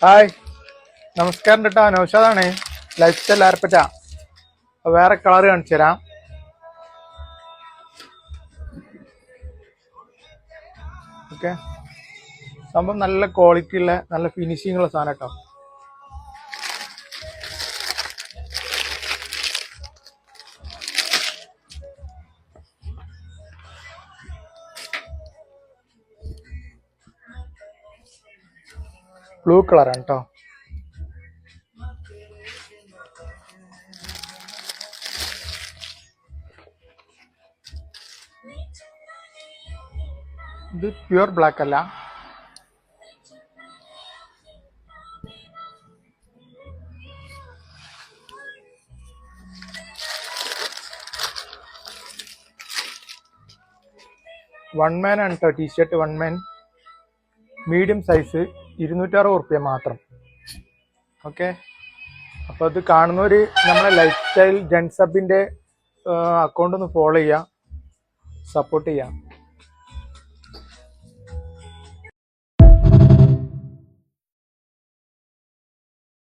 Hi, നമസ്കാരം കേട്ടോ. നൗഷാദാണ്, life style ആർപ്പറ്റ. വേറെ കളർ കാണിച്ചു തരാം. ഓക്കെ, സംഭവം നല്ല ക്വാളിറ്റി ഉള്ള നല്ല ഫിനിഷിംഗ് ഉള്ള സാധനം കേട്ടോ. ബ്ലൂ കളറാണ് കേട്ടോ. ഇത് പ്യുവർ ബ്ലാക്ക് അല്ല, വൺ മാൻ ആണ് കേട്ടോ. T shirt one man, medium size, 260 മാത്രം. ഓക്കെ, അപ്പോൾ ഇത് കാണുന്നവർ നമ്മളെ ലൈഫ് സ്റ്റൈൽ ജെൻസബിൻ്റെ അക്കൗണ്ട് ഒന്ന് ഫോളോ ചെയ്യുക, സപ്പോർട്ട് ചെയ്യുക.